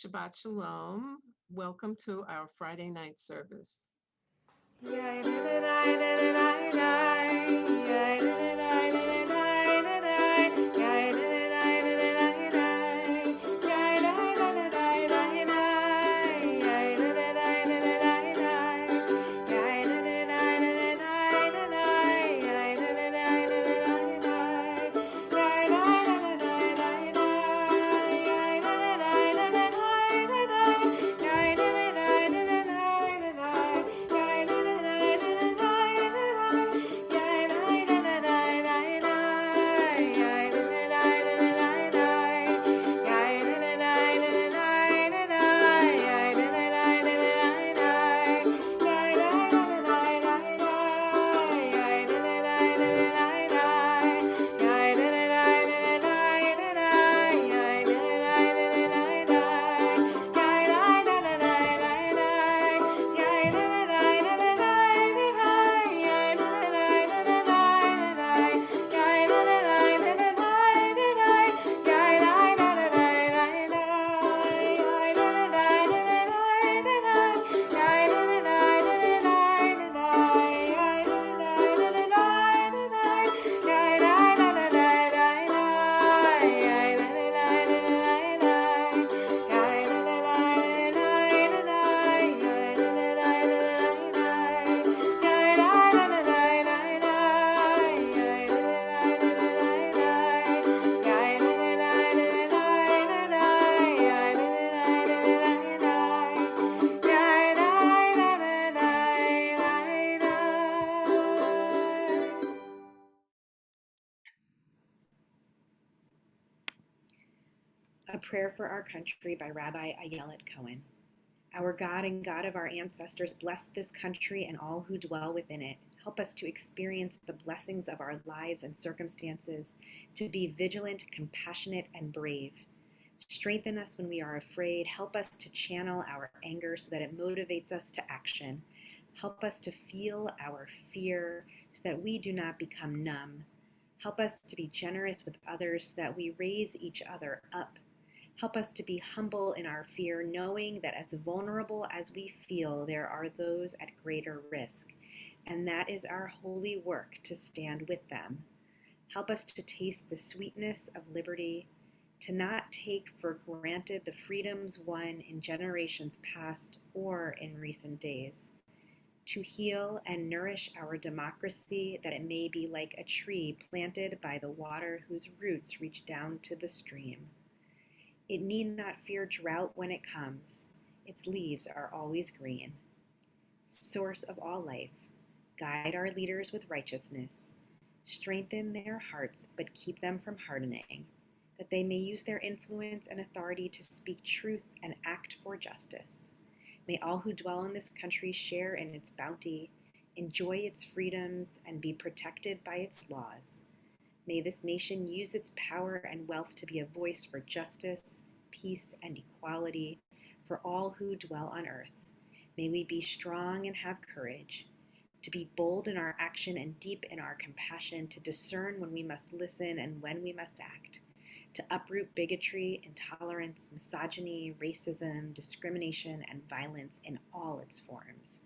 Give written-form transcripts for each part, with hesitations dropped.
Shabbat Shalom. Welcome to our Friday night service. A Prayer for Our Country by Rabbi Ayelet Cohen. Our God and God of our ancestors, bless this country and all who dwell within it. Help us to experience the blessings of our lives and circumstances, to be vigilant, compassionate, and brave. Strengthen us when we are afraid. Help us to channel our anger so that it motivates us to action. Help us to feel our fear so that we do not become numb. Help us to be generous with others so that we raise each other up. Help us to be humble in our fear, knowing that as vulnerable as we feel, there are those at greater risk, and that is our holy work to stand with them. Help us to taste the sweetness of liberty, to not take for granted the freedoms won in generations past or in recent days, to heal and nourish our democracy that it may be like a tree planted by the water whose roots reach down to the stream. It need not fear drought when it comes. Its leaves are always green. Source of all life, guide our leaders with righteousness. Strengthen their hearts, but keep them from hardening, that they may use their influence and authority to speak truth and act for justice. May all who dwell in this country share in its bounty, enjoy its freedoms, and be protected by its laws. May this nation use its power and wealth to be a voice for justice, peace, and equality for all who dwell on earth. May we be strong and have courage, to be bold in our action and deep in our compassion, to discern when we must listen and when we must act, to uproot bigotry, intolerance, misogyny, racism, discrimination, and violence in all its forms,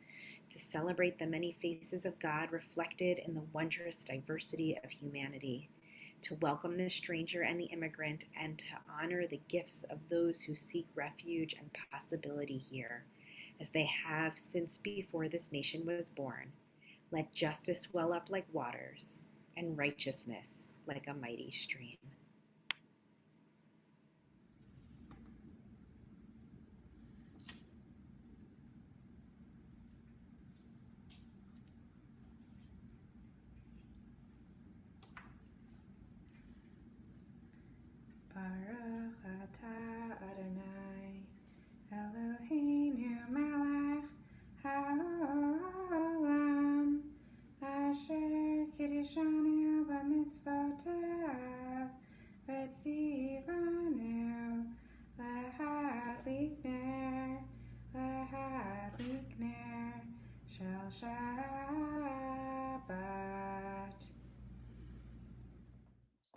to celebrate the many faces of God reflected in the wondrous diversity of humanity, to welcome the stranger and the immigrant, and to honor the gifts of those who seek refuge and possibility here, as they have since before this nation was born. Let justice well up like waters, and righteousness like a mighty stream. Baruch atah Adonai Eloheinu melech haolam asher kiddushanu b'mitzvotav v'tzivanu lahadlik ner shel Shabbat.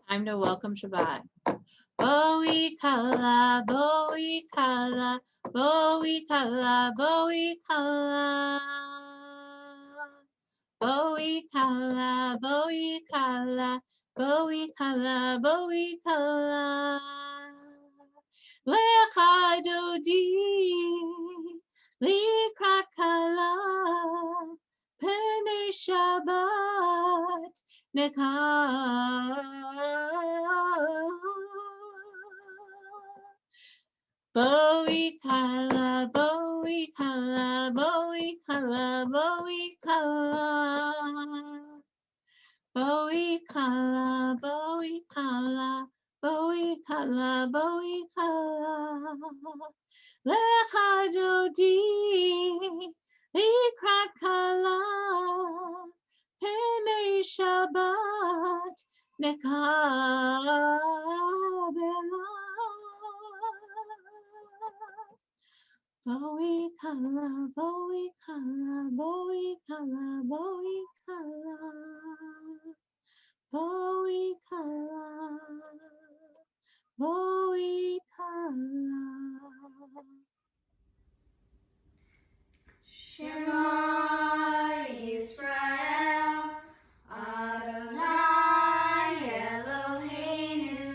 Time to welcome Shabbat. Bowie kala, bowie kala, bowie kala, bowie kala. Bowie kala, bowie kala, bowie kala, bowie kala. Lecha dodi, likrat kala, pene Shabbat, nekah. Bowie kala, bowie kala, bowie kala, bowie kala. Bowie kala, bowie kala, bowie kala, bowie kala. Lecha dodi, likrat kala, pene Shabbat, nekabela. Bowie kala, bowie kala, bowie kala, bowie kala. Bowie kala, bowie kala. Shema Yisrael, Adonai Eloheinu,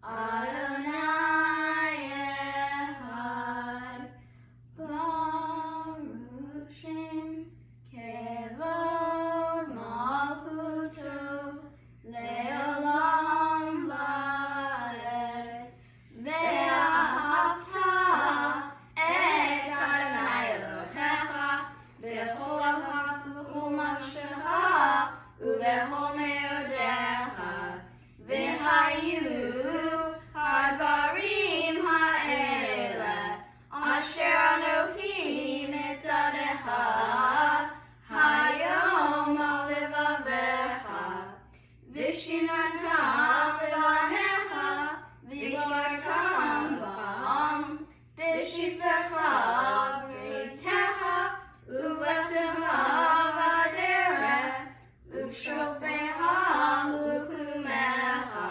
Adonai Echad, Baruch Shem Kevod Malchuto, Leolam Vaed, Ve'ahavta et Adonai Elohecha, B'chol lavach v'chol nafshecha, u'b'chol me'odecha, v'hayu hadvarim ha'ele, asher anochi mitzadecha, hayom al levavecha, v'shinatam levanecha, v'gvartam ba'am, v'shiftecha b'reitecha, u'vechtecha v'aderech, u'shokbecha u'kumecha,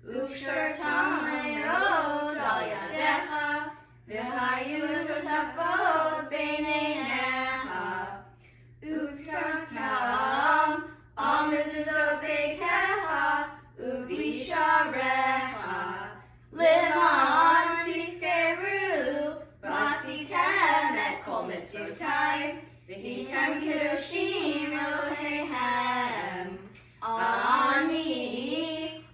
u'shortam le'ot al yadecha, v'hayu totafot b'neinecha, u'v'tartam al mezuzot beitecha, u'v'isharecha, leman tizkeru, v'asitem et kol mitzvotai, v'hitem kedoshim Eloheihem. Ani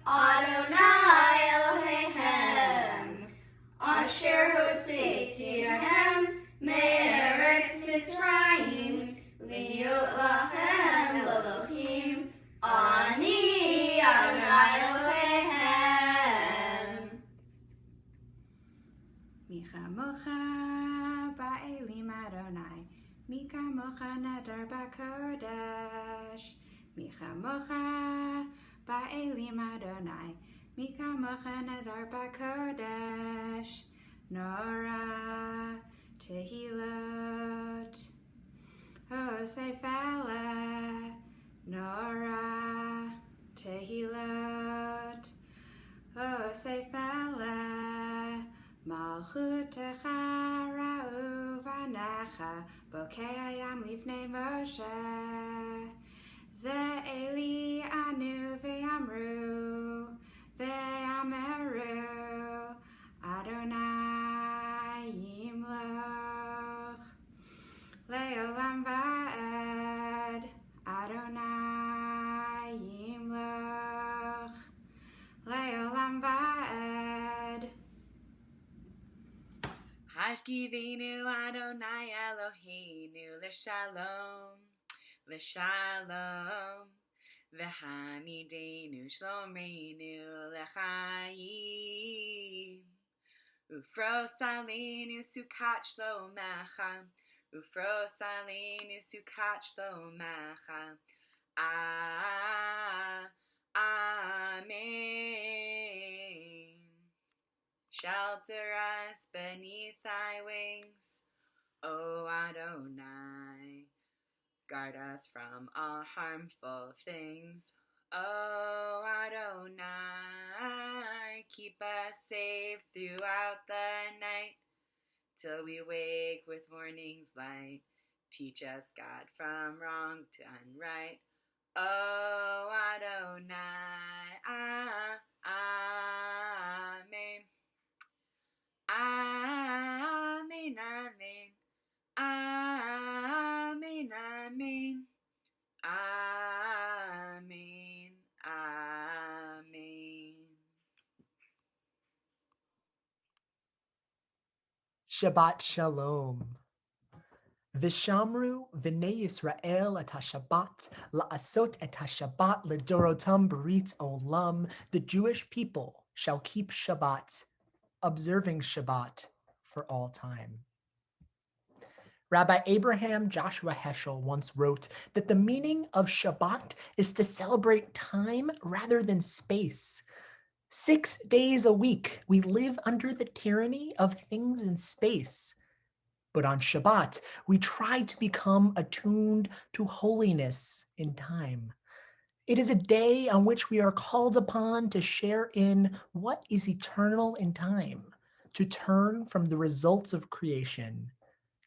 Adonai Eloheihem, asher hotzeitiahem me'eretz Mitzrayim, liot lachem Elohim. Ani Adonai Eloheihem. Mi chamocha ba'elim Adonai, mi kamocha nadar b'kodesh. Mi chamocha ba'elim Adonai, mi kamocha nadar b'kodesh. Nora tehilot, Hosefala. Nora tehilot, Hosefala. Malchutecha ra'u v'anecha, bokei hayam lifnei Moshe. Ze Eli anu ve'amru, ve'ameru, Adonai yimloch, le'olam va'ed, Adonai yimloch, le'olam va'ed. Hashkivenu Adonai Eloheinu l'shalom, l'shalom, v'hamidenu shlomeinu l'chaim, ufros aleinu sukat shlomecha, ufros aleinu sukat shlomecha, amen. Shelter us beneath thy wings, O Adonai. Guard us from all harmful things, O Adonai, keep us safe throughout the night, till we wake with morning's light. Teach us, God, from wrong to right. O Adonai, Amen. Amen, amen. Amen, amen. Amen, amen. Shabbat Shalom. Vishamru v'nei Yisrael et HaShabbat la'asot et HaShabbat ledorotam b'ritz olam. The Jewish people shall keep Shabbat, observing Shabbat for all time. Rabbi Abraham Joshua Heschel once wrote that the meaning of Shabbat is to celebrate time rather than space. 6 days a week, we live under the tyranny of things in space. But on Shabbat, we try to become attuned to holiness in time. It is a day on which we are called upon to share in what is eternal in time, to turn from the results of creation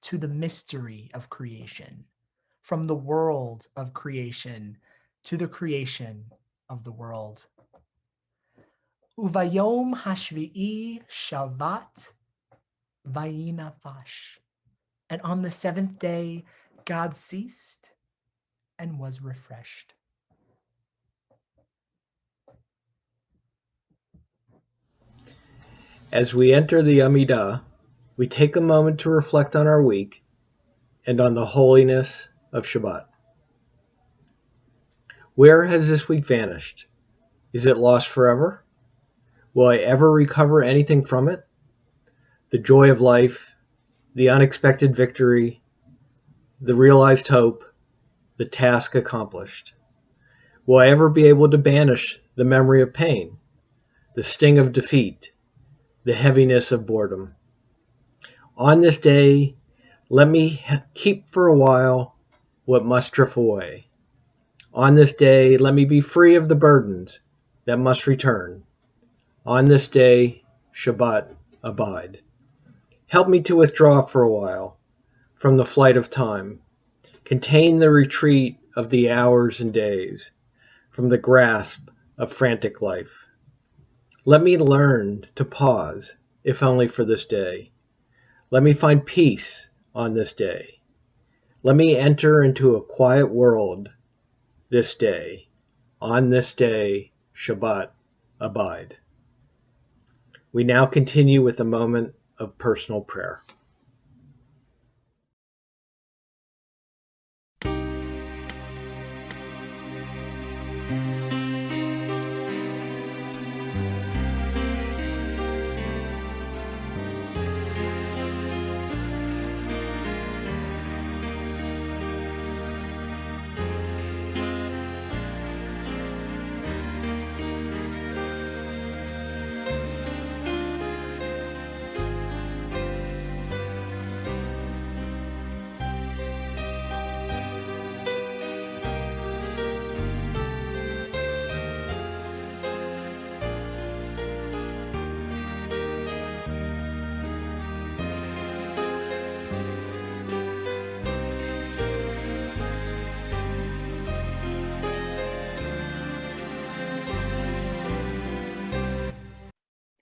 to the mystery of creation, from the world of creation to the creation of the world. Uvayom hashvi'i Shabbat vayinafash. And on the seventh day, God ceased and was refreshed. As we enter the Amidah, we take a moment to reflect on our week and on the holiness of Shabbat. Where has this week vanished? Is it lost forever? Will I ever recover anything from it? The joy of life, the unexpected victory, the realized hope, the task accomplished. Will I ever be able to banish the memory of pain, the sting of defeat, the heaviness of boredom? On this day, let me keep for a while what must drift away. On this day, let me be free of the burdens that must return. On this day, Shabbat, abide. Help me to withdraw for a while from the flight of time, contain the retreat of the hours and days, from the grasp of frantic life. Let me learn to pause, if only for this day. Let me find peace on this day. Let me enter into a quiet world this day. On this day, Shabbat, abide. We now continue with a moment of personal prayer.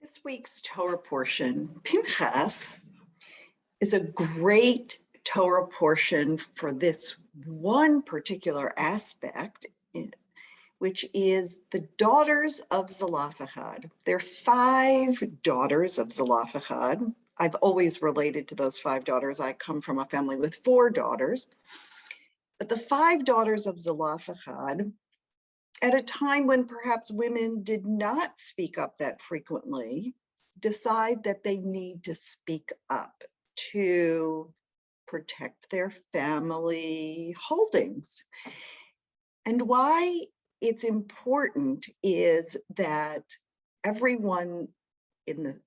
This week's Torah portion, Pinchas, is a great Torah portion for this one particular aspect, which is the daughters of Zelophehad. There are 5 daughters of Zelophehad. I've always related to those 5 daughters. I come from a family with 4 daughters. But the 5 daughters of Zelophehad, at a time when perhaps women did not speak up that frequently, decide that they need to speak up to protect their family holdings. And why it's important is that everyone in the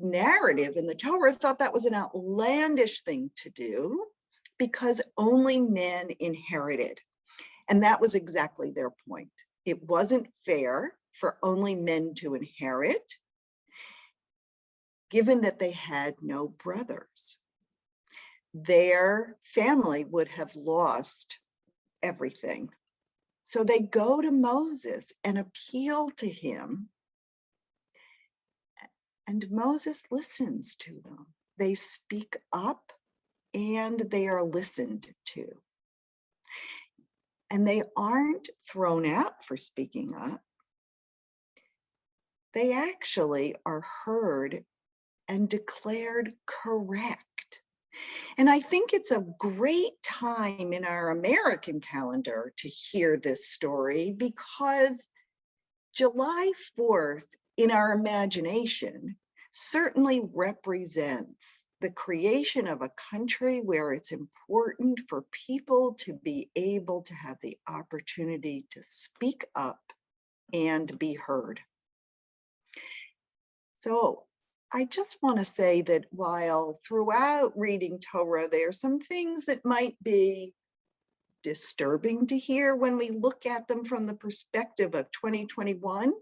narrative in the Torah thought that was an outlandish thing to do because only men inherited. And that was exactly their point. It wasn't fair for only men to inherit, given that they had no brothers. Their family would have lost everything. So they go to Moses and appeal to him, and Moses listens to them. They speak up and they are listened to. And they aren't thrown out for speaking up. They actually are heard and declared correct. And I think it's a great time in our American calendar to hear this story, because July 4th in our imagination certainly represents the creation of a country where it's important for people to be able to have the opportunity to speak up and be heard. So I just want to say that while throughout reading Torah, there are some things that might be disturbing to hear when we look at them from the perspective of 2021,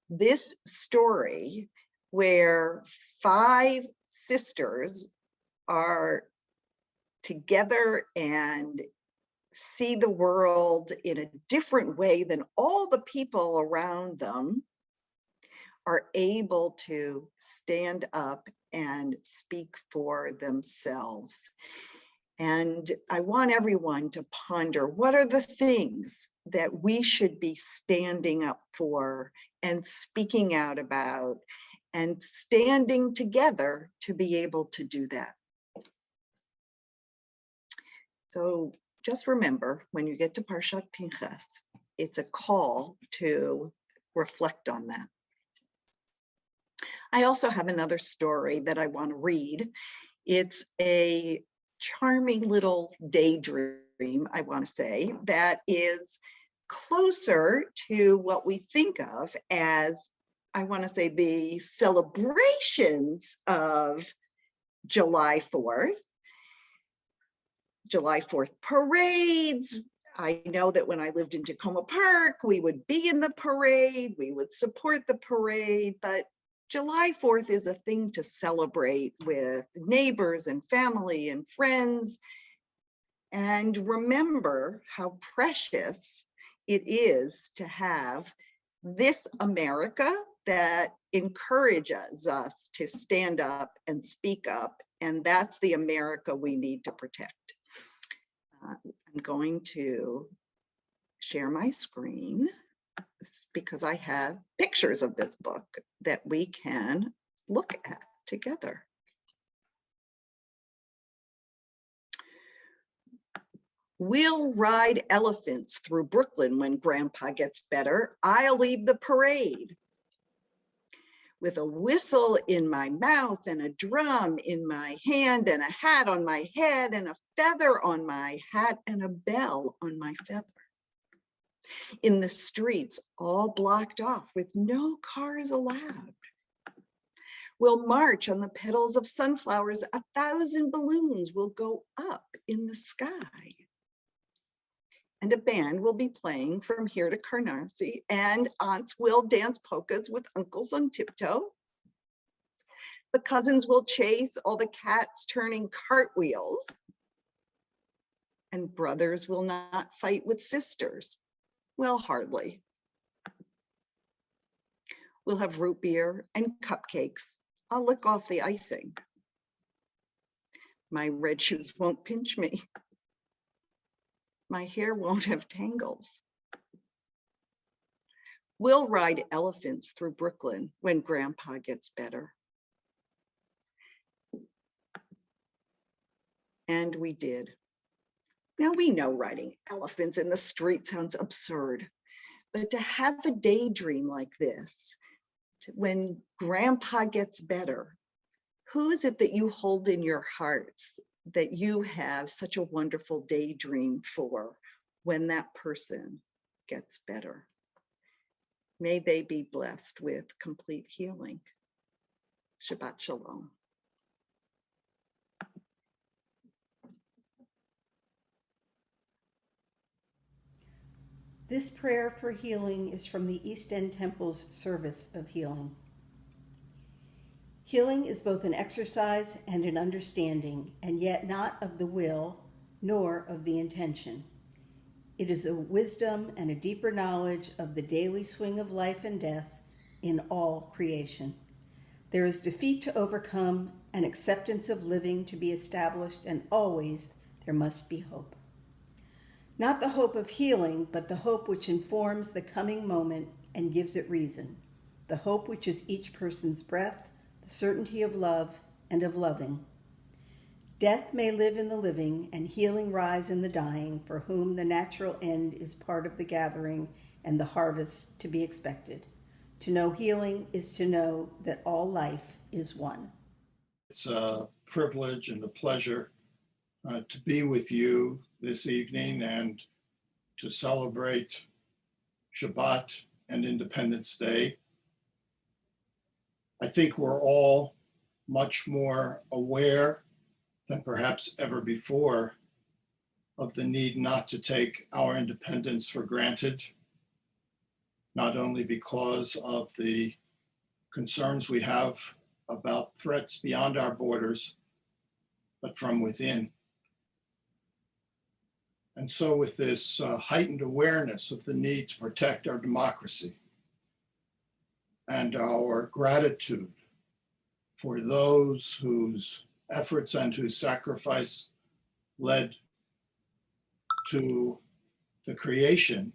this story where 5 sisters are together and see the world in a different way than all the people around them, are able to stand up and speak for themselves. And I want everyone to ponder, what are the things that we should be standing up for and speaking out about and standing together to be able to do that? So just remember, when you get to Parshat Pinchas, it's a call to reflect on that. I also have another story that I want to read. It's a charming little daydream, I want to say, that is closer to what we think of as, I want to say, the celebrations of July 4th. July 4th parades. I know that when I lived in Tacoma Park, we would be in the parade, we would support the parade, but July 4th is a thing to celebrate with neighbors and family and friends, and remember how precious it is to have this America that encourages us to stand up and speak up, and that's the America we need to protect. I'm going to share my screen because I have pictures of this book that we can look at together. We'll ride elephants through Brooklyn when Grandpa gets better. I'll lead the parade. With a whistle in my mouth and a drum in my hand and a hat on my head and a feather on my hat and a bell on my feather. In the streets, all blocked off with no cars allowed. We'll march on the petals of sunflowers. 1,000 balloons will go up in the sky. And a band will be playing from here to Karnarsi, and aunts will dance polkas with uncles on tiptoe. The cousins will chase all the cats turning cartwheels. And brothers will not fight with sisters. Well, hardly. We'll have root beer and cupcakes. I'll lick off the icing. My red shoes won't pinch me. My hair won't have tangles. We'll ride elephants through Brooklyn when Grandpa gets better. And we did. Now we know riding elephants in the street sounds absurd, but to have a daydream like this, when Grandpa gets better, who is it that you hold in your hearts that you have such a wonderful daydream for when that person gets better? May they be blessed with complete healing. Shabbat Shalom. This prayer for healing is from the East End Temple's service of healing. Healing is both an exercise and an understanding, and yet not of the will nor of the intention. It is a wisdom and a deeper knowledge of the daily swing of life and death in all creation. There is defeat to overcome, and acceptance of living to be established, and always there must be hope. Not the hope of healing, but the hope which informs the coming moment and gives it reason. The hope which is each person's breath, the certainty of love and of loving. Death may live in the living, and healing rise in the dying, for whom the natural end is part of the gathering and the harvest to be expected. To know healing is to know that all life is one. It's a privilege and a pleasure to be with you this evening and to celebrate Shabbat and Independence Day. I think we're all much more aware than perhaps ever before of the need not to take our independence for granted, not only because of the concerns we have about threats beyond our borders, but from within. And so with this heightened awareness of the need to protect our democracy and our gratitude for those whose efforts and whose sacrifice led to the creation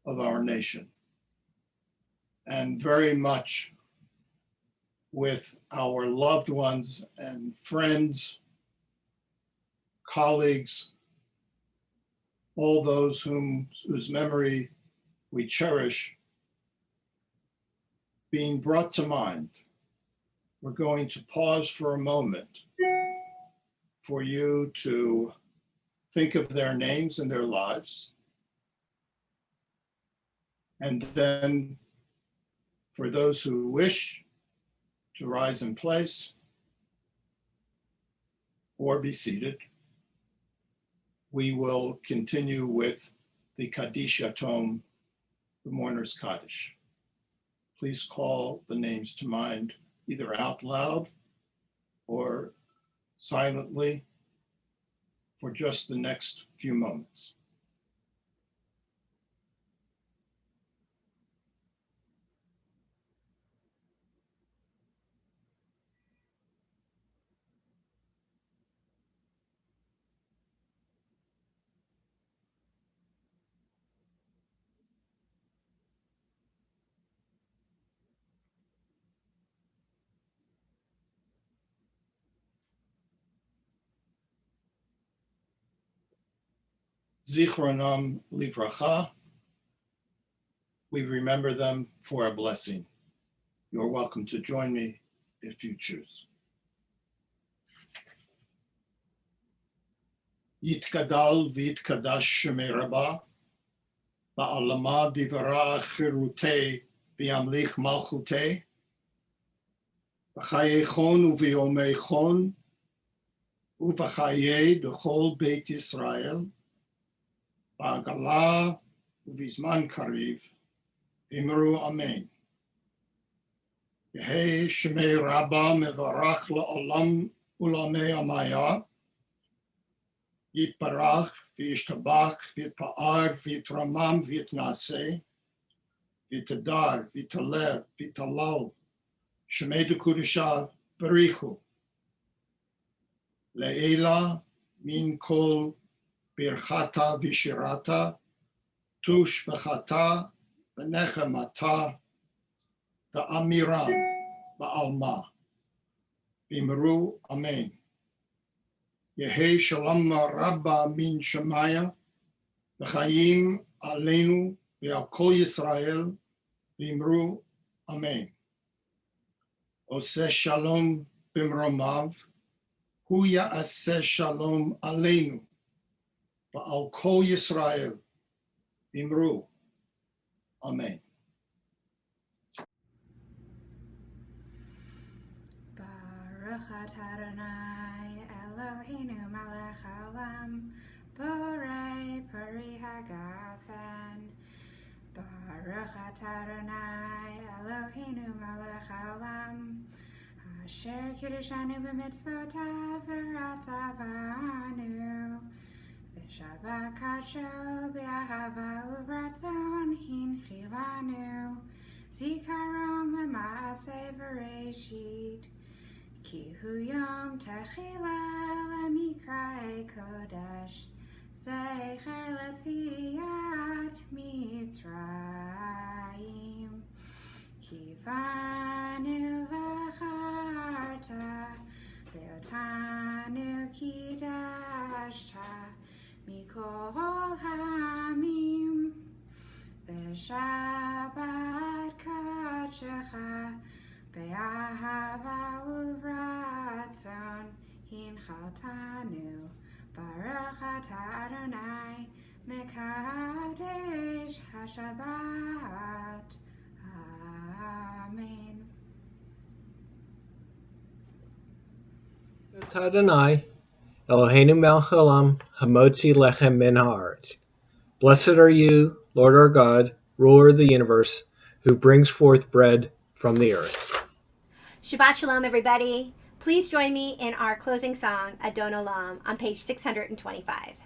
of our nation, and very much with our loved ones and friends, colleagues, all those whose memory we cherish being brought to mind, we're going to pause for a moment for you to think of their names and their lives, and then for those who wish to rise in place or be seated, we will continue with the Kaddish Yatom, the Mourner's Kaddish. Please call the names to mind either out loud or silently for just the next few moments. Zichronam livracha. We remember them for a blessing. You're welcome to join me if you choose. Yitkadal v'yitkadash shemei Rabbah, ba'alama divara chirutei v'yamlich malchutei, b'chayechon u'v'yomeichon, u'v'chayei d'chol Beit Yisrael, ba'agala u'v'zman kariv, v'imru amen. Yehei shemei Rabbah mevarach la'olam u'lamei amaya, Yitbarach, v'yishtabach, v'yitpa'ar, v'yitramam, v'yitnaseh, v'yitadar, v'yitalev, v'yitalal, shemei d'kudusha barichu. Le'ela min kol birchata v'shirata, tush v'chata, v'nechemata, da'amiran, ba'alma. V'imru, amen. Yehei shalom rabba min shemaya, v'chayim aleinu v'al kol Yisrael, v'imru amen. Oseh shalom b'mromav, hu ya'aseh shalom aleinu v'al kol Yisrael, v'imru amen. Baruch atah Adonai Eloheinu melech haolam, Borei Peri Hagafen. Baruch atah Adonai Eloheinu melech haolam, asher kiddushanu b'mitzvotav v'ratzavanu, v'shabbat kadsho b'ahava uvratzon hinchilanu, zikaron l'maaseh v'reishit, ki hu yom techila l'mikra'ei kodesh, Zecher l'siyat Mitzrayim, Kivanu v'charta, Ve'otanu kidashta, Mikol hamim, Ve'shabbat kadshecha, Be'ahava uvratzon hinchaltanu, Baruch atah Adonai mekadesh haShabbat. Amen. Adonai, Eloheinu melech haolam, hamotzi lechem min haaretz. Blessed are you, Lord our God, ruler of the universe, who brings forth bread from the earth. Shabbat Shalom, everybody. Please join me in our closing song, Adon Olam, on page 625.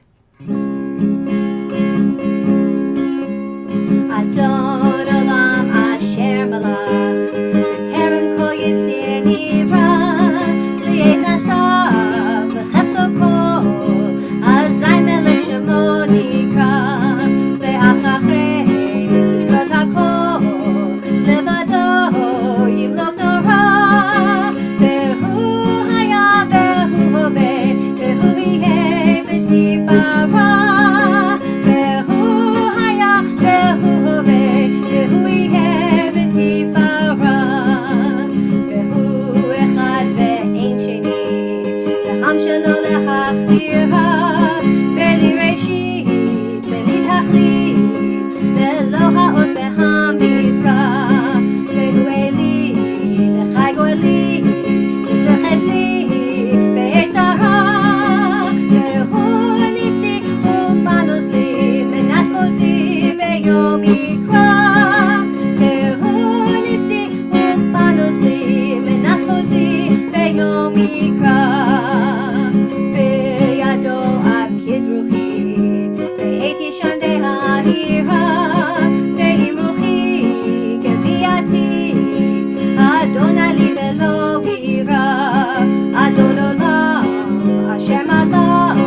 Adon Olam Asher Malach, B'terem Kol Yitzir Nivra, Li'et Nasav, B'chefso Kol, Azai Melech Shemo Nikra, Ve'achachrei Yikot HaKol, Levado Yimlok Nora, Ve'hu Haya Ve'hu Hoveh, Ve'hu Yeh B'tifara, Ve'hu Haya Ve'hu Hoveh, Ve'hu Yeh B'tifara, Ve'hu Echad Ve'ein Sheni, Ve'ham Shelo Le'hachira, Beli Reshit, Beli Tachlit, Ve'lo Ha'oz Ve'ham B'Yisra, Ve'hu Eli, Ve'chai Go'eli, Ve'zorchet Li, Ve'etzara, Ve'hu Nisi U'manos Li, Menat Kozi Ve'yom Yikra, Ve'hu Nisi U'manos Li, Menat Kozi Ve'yom Yikra, Ve'yado Av Kidruchi, Ve'et Yishan De'ha'ira, Ve'imruchi Keviati, Adonai li ve'lo ira, Adon Olam Hashem Malach,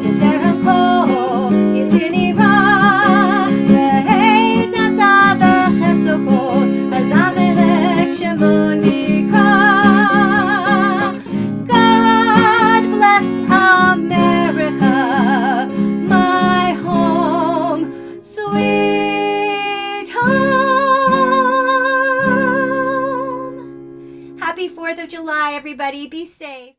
B'terem Kol Yitzir Nivra, Ve'et Nasav v'chefso kol, Azal Melech Shemo Nikra. God bless America, my home, sweet home. Happy 4th of July, everybody. Be safe.